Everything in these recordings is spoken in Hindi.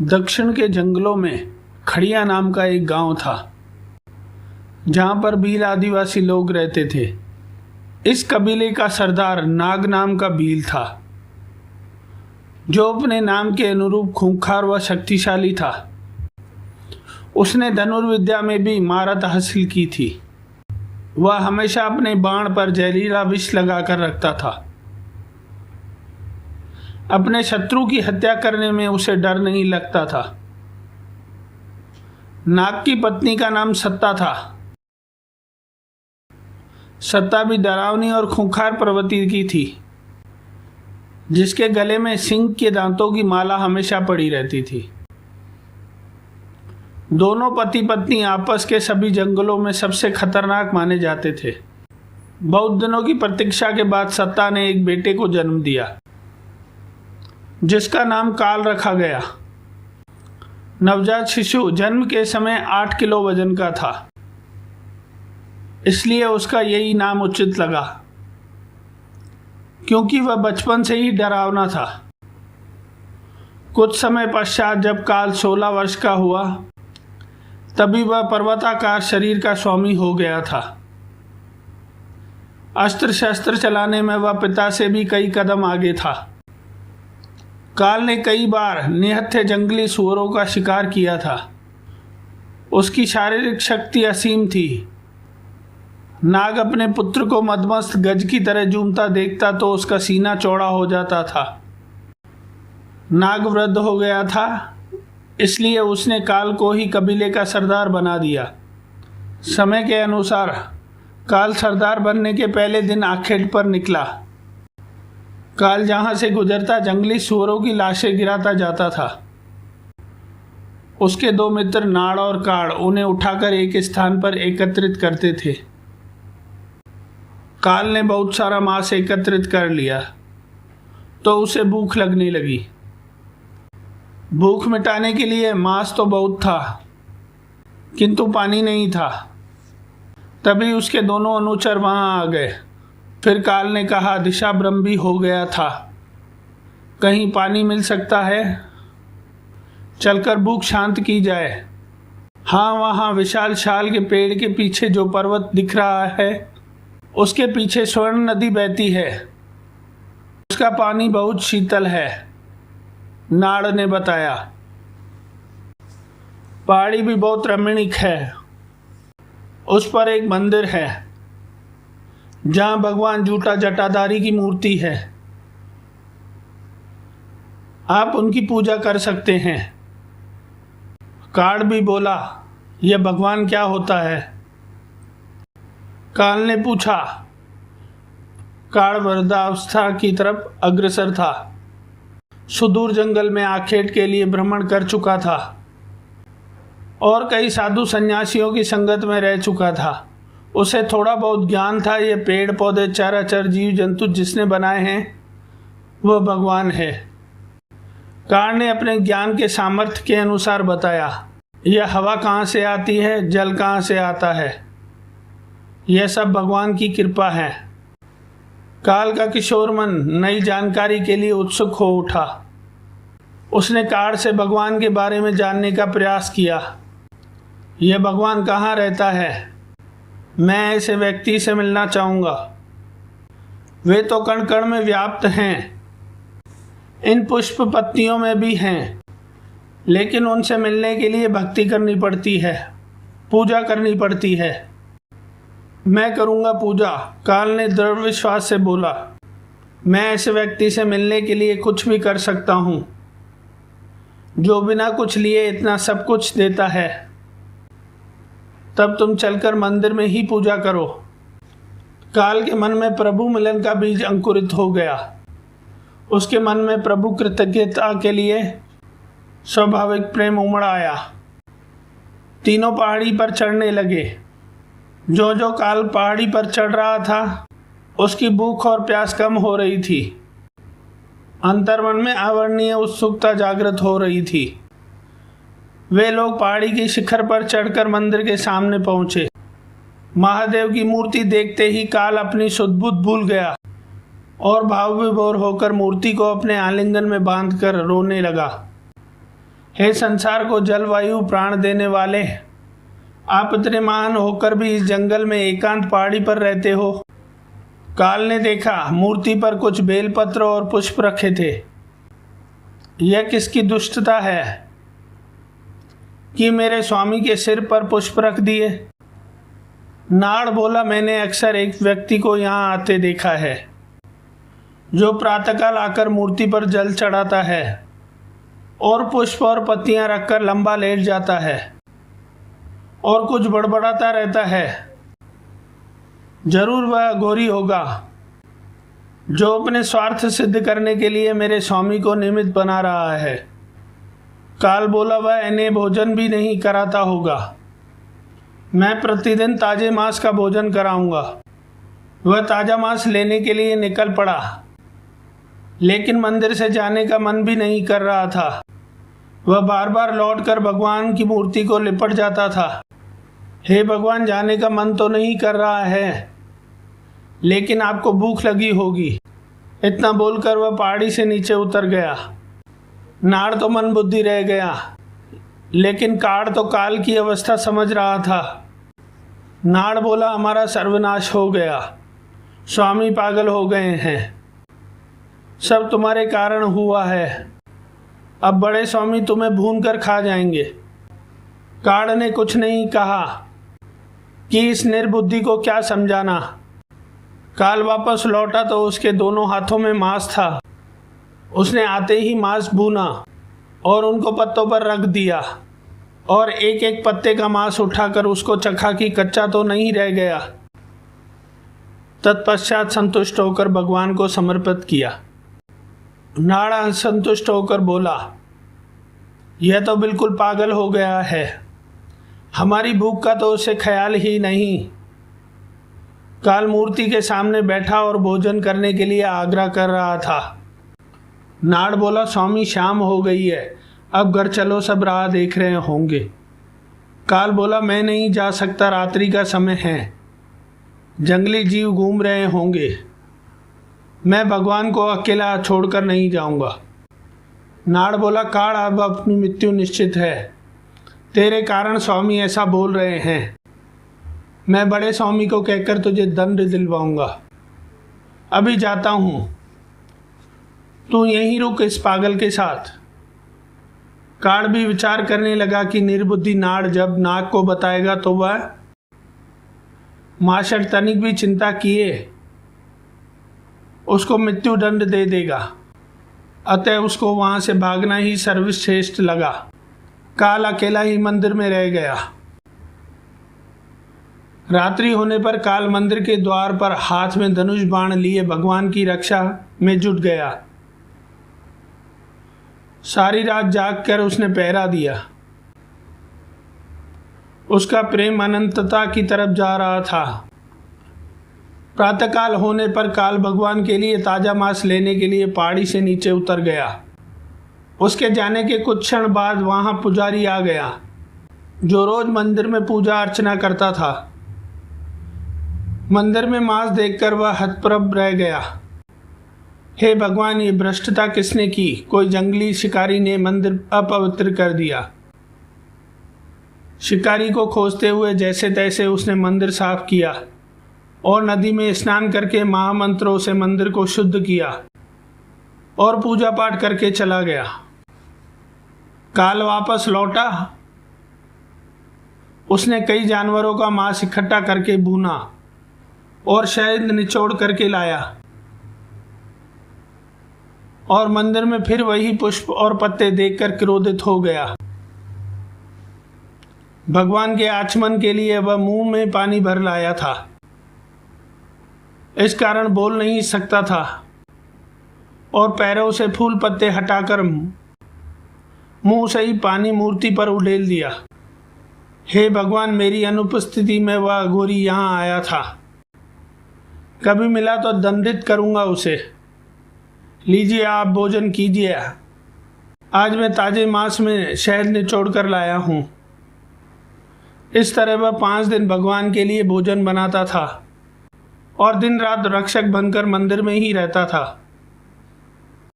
दक्षिण के जंगलों में खड़िया नाम का एक गांव था, जहां पर भील आदिवासी लोग रहते थे। इस कबीले का सरदार नाग नाम का भील था, जो अपने नाम के अनुरूप खूंखार व शक्तिशाली था। उसने धनुर्विद्या में भी महारत हासिल की थी। वह हमेशा अपने बाण पर जहरीला विष लगाकर रखता था। अपने शत्रु की हत्या करने में उसे डर नहीं लगता था। नाग की पत्नी का नाम सत्ता था। सत्ता भी डरावनी और खूंखार प्रवृत्ति की थी, जिसके गले में सिंह के दांतों की माला हमेशा पड़ी रहती थी। दोनों पति पत्नी आपस के सभी जंगलों में सबसे खतरनाक माने जाते थे। बहुत दिनों की प्रतीक्षा के बाद सत्ता ने एक बेटे को जन्म दिया, जिसका नाम काल रखा गया। नवजात शिशु जन्म के समय 8 किलो वजन का था, इसलिए उसका यही नाम उचित लगा, क्योंकि वह बचपन से ही डरावना था। कुछ समय पश्चात जब काल 16 वर्ष का हुआ, तभी वह पर्वताकार शरीर का स्वामी हो गया था। अस्त्र शस्त्र चलाने में वह पिता से भी कई कदम आगे था। काल ने कई बार निहत्थे जंगली सूअरों का शिकार किया था। उसकी शारीरिक शक्ति असीम थी। नाग अपने पुत्र को मदमस्त गज की तरह जूमता देखता तो उसका सीना चौड़ा हो जाता था। नाग वृद्ध हो गया था, इसलिए उसने काल को ही कबीले का सरदार बना दिया। समय के अनुसार काल सरदार बनने के पहले दिन आखेट पर निकला। काल जहां से गुजरता जंगली सूअरों की लाशें गिराता जाता था। उसके 2 मित्र नाड़ और काड़ उन्हें उठाकर एक स्थान पर एकत्रित करते थे। काल ने बहुत सारा मांस एकत्रित कर लिया तो उसे भूख लगने लगी। भूख मिटाने के लिए मांस तो बहुत था, किंतु पानी नहीं था। तभी उसके दोनों अनुचर वहां आ गए। फिर काल ने कहा, दिशा भ्रम भी हो गया था, कहीं पानी मिल सकता है? चलकर भूख शांत की जाए। हाँ, वहाँ विशाल शाल के पेड़ के पीछे जो पर्वत दिख रहा है, उसके पीछे स्वर्ण नदी बहती है। उसका पानी बहुत शीतल है, नाड़ ने बताया। पहाड़ी भी बहुत रमणीक है। उस पर एक मंदिर है, जहां भगवान जूटा जटाधारी की मूर्ति है। आप उनकी पूजा कर सकते हैं। काड़ भी बोला, यह भगवान क्या होता है? काल ने पूछा। काड़ वृद्धावस्था की तरफ अग्रसर था। सुदूर जंगल में आखेट के लिए भ्रमण कर चुका था और कई साधु सन्यासियों की संगत में रह चुका था। उसे थोड़ा बहुत ज्ञान था। ये पेड़ पौधे चराचर जीव जंतु जिसने बनाए हैं, वह भगवान है। काल ने अपने ज्ञान के सामर्थ्य के अनुसार बताया। यह हवा कहाँ से आती है, जल कहाँ से आता है, यह सब भगवान की कृपा है। काल का किशोर मन नई जानकारी के लिए उत्सुक हो उठा। उसने काल से भगवान के बारे में जानने का प्रयास किया। यह भगवान कहाँ रहता है? मैं ऐसे व्यक्ति से मिलना चाहूँगा। वे तो कण कण में व्याप्त हैं, इन पुष्प पत्तियों में भी हैं, लेकिन उनसे मिलने के लिए भक्ति करनी पड़ती है, पूजा करनी पड़ती है। मैं करूँगा पूजा, काल ने दृढ़ विश्वास से बोला। मैं ऐसे व्यक्ति से मिलने के लिए कुछ भी कर सकता हूँ, जो बिना कुछ लिए इतना सब कुछ देता है। तब तुम चलकर मंदिर में ही पूजा करो। काल के मन में प्रभु मिलन का बीज अंकुरित हो गया। उसके मन में प्रभु कृतज्ञता के लिए स्वाभाविक प्रेम उमड़ आया। तीनों पहाड़ी पर चढ़ने लगे। जो जो काल पहाड़ी पर चढ़ रहा था, उसकी भूख और प्यास कम हो रही थी। अंतर्मन में अवर्णनीय उत्सुकता जागृत हो रही थी। वे लोग पहाड़ी की शिखर पर चढ़कर मंदिर के सामने पहुंचे। महादेव की मूर्ति देखते ही काल अपनी सुध-बुध भूल गया और भाव विभोर होकर मूर्ति को अपने आलिंगन में बांधकर रोने लगा। हे संसार को जलवायु प्राण देने वाले, आप इतने महान होकर भी इस जंगल में एकांत पहाड़ी पर रहते हो। काल ने देखा, मूर्ति पर कुछ बेलपत्र और पुष्प रखे थे। यह किसकी दुष्टता है कि मेरे स्वामी के सिर पर पुष्प रख दिए? नाड़ बोला, मैंने अक्सर एक व्यक्ति को यहाँ आते देखा है, जो प्रातःकाल आकर मूर्ति पर जल चढ़ाता है और पुष्प और पत्तियां रखकर लंबा लेट जाता है और कुछ बड़बड़ाता रहता है। जरूर वह अघोरी होगा, जो अपने स्वार्थ सिद्ध करने के लिए मेरे स्वामी को निमित्त बना रहा है। काल बोला, वह इन्हें भोजन भी नहीं कराता होगा। मैं प्रतिदिन ताजे मांस का भोजन कराऊंगा। वह ताजा मांस लेने के लिए निकल पड़ा, लेकिन मंदिर से जाने का मन भी नहीं कर रहा था। वह बार बार लौटकर भगवान की मूर्ति को लिपट जाता था। हे भगवान, जाने का मन तो नहीं कर रहा है, लेकिन आपको भूख लगी होगी। इतना बोलकर वह पहाड़ी से नीचे उतर गया। नाड़ तो मन बुद्धि रह गया, लेकिन काड़ तो काल की अवस्था समझ रहा था। नाड़ बोला, हमारा सर्वनाश हो गया, स्वामी पागल हो गए हैं, सब तुम्हारे कारण हुआ है। अब बड़े स्वामी तुम्हें भून कर खा जाएंगे। काड़ ने कुछ नहीं कहा कि इस निर्बुद्धि को क्या समझाना। काल वापस लौटा तो उसके दोनों हाथों में मांस था। उसने आते ही मांस भूना और उनको पत्तों पर रख दिया और एक एक पत्ते का मांस उठाकर उसको चखा कि कच्चा तो नहीं रह गया। तत्पश्चात संतुष्ट होकर भगवान को समर्पित किया। नाड़ा संतुष्ट होकर बोला, यह तो बिल्कुल पागल हो गया है, हमारी भूख का तो उसे ख्याल ही नहीं। काल मूर्ति के सामने बैठा और भोजन करने के लिए आग्रह कर रहा था। नाड़ बोला, स्वामी शाम हो गई है, अब घर चलो, सब राह देख रहे होंगे। काल बोला, मैं नहीं जा सकता, रात्रि का समय है, जंगली जीव घूम रहे होंगे, मैं भगवान को अकेला छोड़कर नहीं जाऊंगा। नाड़ बोला, काल अब अपनी मृत्यु निश्चित है, तेरे कारण स्वामी ऐसा बोल रहे हैं। मैं बड़े स्वामी को कहकर तुझे दंड दिलवाऊंगा। अभी जाता हूं, तू यहीं रुक इस पागल के साथ। काड़ भी विचार करने लगा कि निर्बुद्धि नाड़ जब नाग को बताएगा तो वह माशर तनिक भी चिंता किए उसको मृत्यु दंड दे देगा, अतः उसको वहां से भागना ही सर्वश्रेष्ठ लगा। काल अकेला ही मंदिर में रह गया। रात्रि होने पर काल मंदिर के द्वार पर हाथ में धनुष बाण लिए भगवान की रक्षा में जुट गया। सारी रात जागकर उसने पहरा दिया। उसका प्रेम अनंतता की तरफ जा रहा था। प्रातःकाल होने पर काल भगवान के लिए ताजा मांस लेने के लिए पहाड़ी से नीचे उतर गया। उसके जाने के कुछ क्षण बाद वहां पुजारी आ गया, जो रोज मंदिर में पूजा अर्चना करता था। मंदिर में मांस देखकर वह हतप्रभ रह गया। हे भगवान, ये भ्रष्टता किसने की? कोई जंगली शिकारी ने मंदिर अपवित्र कर दिया। शिकारी को खोजते हुए जैसे तैसे उसने मंदिर साफ किया और नदी में स्नान करके महामंत्रों से मंदिर को शुद्ध किया और पूजा पाठ करके चला गया। काल वापस लौटा। उसने कई जानवरों का मांस इकट्ठा करके भूना और शहद निचोड़ करके लाया और मंदिर में फिर वही पुष्प और पत्ते देखकर क्रोधित हो गया। भगवान के आचमन के लिए वह मुंह में पानी भर लाया था, इस कारण बोल नहीं सकता था और पैरों से फूल पत्ते हटाकर मुंह से ही पानी मूर्ति पर उड़ेल दिया। हे भगवान, मेरी अनुपस्थिति में वह अघोरी यहाँ आया था, कभी मिला तो दंडित करूँगा उसे। लीजिए, आप भोजन कीजिए। आज मैं ताजे मांस में शहद निचोड़ कर लाया हूँ। इस तरह वह 5 दिन भगवान के लिए भोजन बनाता था और दिन रात रक्षक बनकर मंदिर में ही रहता था।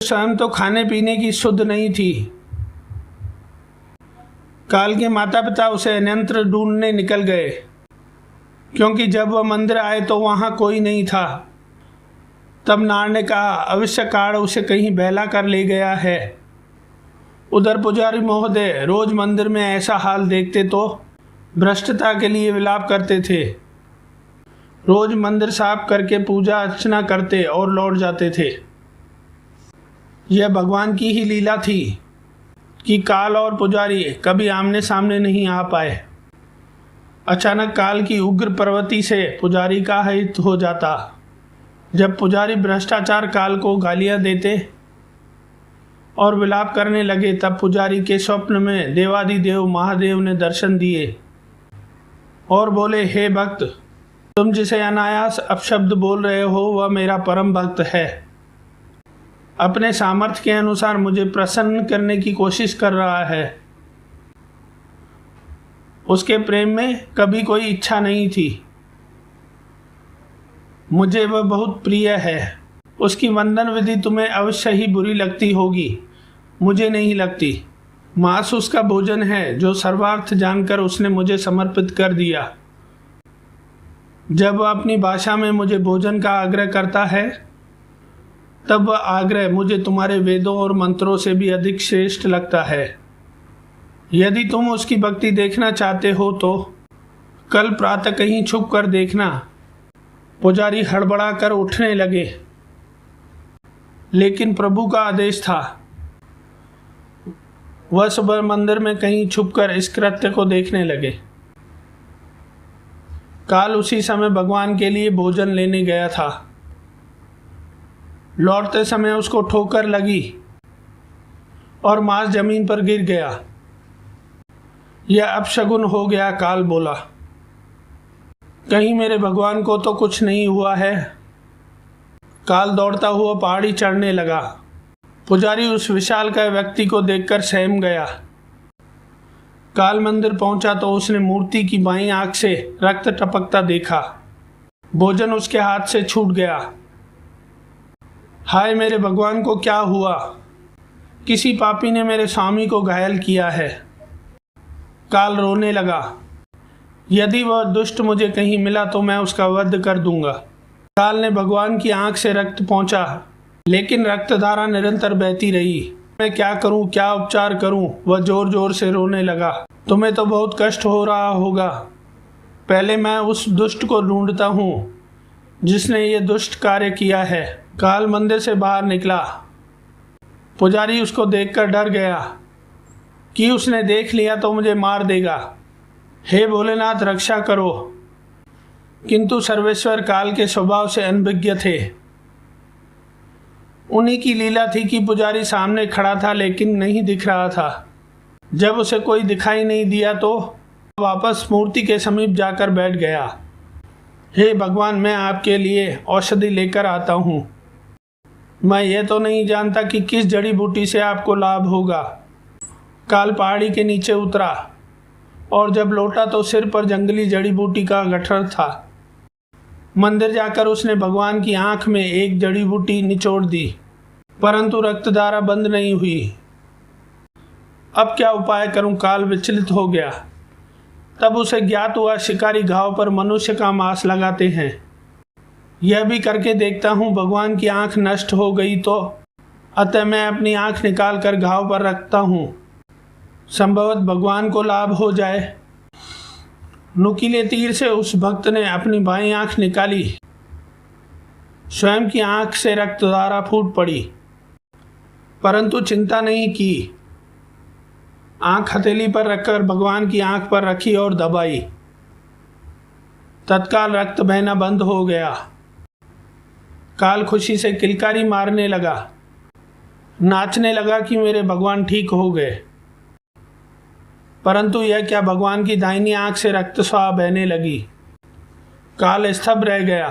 स्वयं तो खाने पीने की शुद्ध नहीं थी, काल के माता पिता उसे अन्यत्र ढूंढने निकल गए, क्योंकि जब वह मंदिर आए तो वहाँ कोई नहीं था। तब नार ने कहा, अवश्य काल उसे कहीं बहला कर ले गया है। उधर पुजारी महोदय रोज मंदिर में ऐसा हाल देखते तो भ्रष्टता के लिए विलाप करते थे। रोज मंदिर साफ करके पूजा अर्चना करते और लौट जाते थे। यह भगवान की ही लीला थी कि काल और पुजारी कभी आमने सामने नहीं आ पाए। अचानक काल की उग्र प्रवृत्ति से पुजारी का हित हो जाता। जब पुजारी भ्रष्टाचार काल को गालियां देते और विलाप करने लगे, तब पुजारी के स्वप्न में देवादिदेव महादेव ने दर्शन दिए और बोले, हे भक्त, तुम जिसे अनायास अपशब्द बोल रहे हो वह मेरा परम भक्त है। अपने सामर्थ्य के अनुसार मुझे प्रसन्न करने की कोशिश कर रहा है। उसके प्रेम में कभी कोई इच्छा नहीं थी। मुझे वह बहुत प्रिय है। उसकी वंदन विधि तुम्हें अवश्य ही बुरी लगती होगी, मुझे नहीं लगती। मांस उसका भोजन है जो सर्वार्थ जानकर उसने मुझे समर्पित कर दिया। जब वह अपनी भाषा में मुझे भोजन का आग्रह करता है, तब वह आग्रह मुझे तुम्हारे वेदों और मंत्रों से भी अधिक श्रेष्ठ लगता है। यदि तुम उसकी भक्ति देखना चाहते हो तो कल प्रातः कहीं छुप कर देखना। पुजारी हड़बड़ा कर उठने लगे, लेकिन प्रभु का आदेश था। वह सुबह मंदिर में कहीं छुपकर इस कृत्य को देखने लगे। काल उसी समय भगवान के लिए भोजन लेने गया था। लौटते समय उसको ठोकर लगी और मांस जमीन पर गिर गया। यह अपशगुन हो गया। काल बोला, कहीं मेरे भगवान को तो कुछ नहीं हुआ है। काल दौड़ता हुआ पहाड़ी चढ़ने लगा। पुजारी उस विशालकाय व्यक्ति को देखकर सहम गया। काल मंदिर पहुंचा तो उसने मूर्ति की बाईं आंख से रक्त टपकता देखा। भोजन उसके हाथ से छूट गया। हाय, मेरे भगवान को क्या हुआ? किसी पापी ने मेरे स्वामी को घायल किया है। काल रोने लगा। यदि वह दुष्ट मुझे कहीं मिला तो मैं उसका वध कर दूंगा। काल ने भगवान की आंख से रक्त पहुंचा, लेकिन रक्तधारा निरंतर बहती रही। मैं क्या करूं, क्या उपचार करूं? वह जोर जोर से रोने लगा। तुम्हें तो बहुत कष्ट हो रहा होगा। पहले मैं उस दुष्ट को ढूंढता हूं जिसने ये दुष्ट कार्य किया है। काल मंदिर से बाहर निकला। पुजारी उसको देखकर डर गया कि उसने देख लिया तो मुझे मार देगा। हे भोलेनाथ, रक्षा करो। किंतु सर्वेश्वर काल के स्वभाव से अनभिज्ञ थे। उन्हीं की लीला थी कि पुजारी सामने खड़ा था लेकिन नहीं दिख रहा था। जब उसे कोई दिखाई नहीं दिया तो वापस मूर्ति के समीप जाकर बैठ गया। हे भगवान, मैं आपके लिए औषधि लेकर आता हूँ। मैं यह तो नहीं जानता कि किस जड़ी बूटी से आपको लाभ होगा। काल पहाड़ी के नीचे उतरा और जब लौटा तो सिर पर जंगली जड़ी बूटी का गट्ठर था। मंदिर जाकर उसने भगवान की आंख में एक जड़ी बूटी निचोड़ दी, परंतु रक्तधारा बंद नहीं हुई। अब क्या उपाय करूं? काल विचलित हो गया। तब उसे ज्ञात हुआ शिकारी घाव पर मनुष्य का मांस लगाते हैं। यह भी करके देखता हूं। भगवान की आंख नष्ट हो गई तो अतः मैं अपनी आंख निकाल कर घाव पर रखता हूं, संभवत भगवान को लाभ हो जाए। नुकीले तीर से उस भक्त ने अपनी बाईं आंख निकाली। स्वयं की आंख से रक्तधारा फूट पड़ी, परंतु चिंता नहीं की। आंख हथेली पर रखकर भगवान की आंख पर रखी और दबाई। तत्काल रक्त बहना बंद हो गया। काल खुशी से किलकारी मारने लगा, नाचने लगा कि मेरे भगवान ठीक हो गए। परंतु यह क्या, भगवान की दाहिनी आंख से रक्तस्राव बहने लगी। काल स्तब्ध रह गया।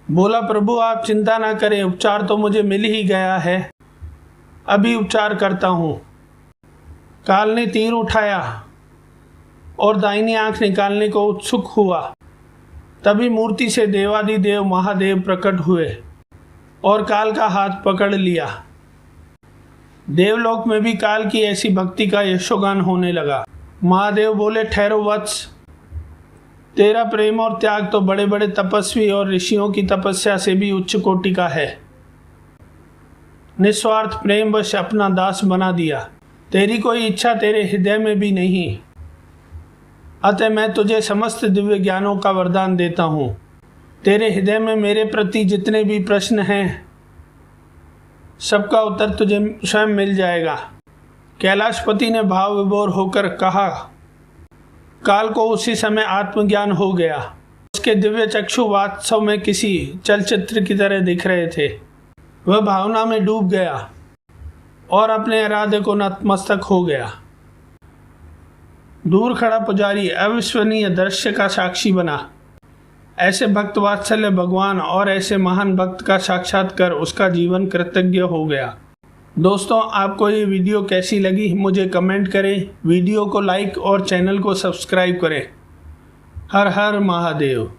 बोला, प्रभु आप चिंता ना करें, उपचार तो मुझे मिल ही गया है, अभी उपचार करता हूं। काल ने तीर उठाया और दाहिनी आंख निकालने को उत्सुक हुआ। तभी मूर्ति से देवादिदेव महादेव प्रकट हुए और काल का हाथ पकड़ लिया। देवलोक में भी काल की ऐसी भक्ति का यशोगान होने लगा। महादेव बोले, ठहरो वत्स, तेरा प्रेम और त्याग तो बड़े बड़े तपस्वी और ऋषियों की तपस्या से भी उच्च कोटि का है। निस्वार्थ प्रेम वश अपना दास बना दिया। तेरी कोई इच्छा तेरे हृदय में भी नहीं, अतः मैं तुझे समस्त दिव्य ज्ञानों का वरदान देता हूँ। तेरे हृदय में मेरे प्रति जितने भी प्रश्न हैं, सबका उत्तर तुझे स्वयं मिल जाएगा। कैलाशपति ने भाव विभोर होकर कहा। काल को उसी समय आत्मज्ञान हो गया। उसके दिव्य चक्षु वास्तव में किसी चलचित्र की तरह दिख रहे थे। वह भावना में डूब गया और अपने इरादे को नतमस्तक हो गया। दूर खड़ा पुजारी अविश्वसनीय दृश्य का साक्षी बना। ऐसे भक्त वात्सल्य भगवान और ऐसे महान भक्त का साक्षात्कार उसका जीवन कृतज्ञ हो गया। दोस्तों, आपको ये वीडियो कैसी लगी मुझे कमेंट करें, वीडियो को लाइक और चैनल को सब्सक्राइब करें। हर हर महादेव।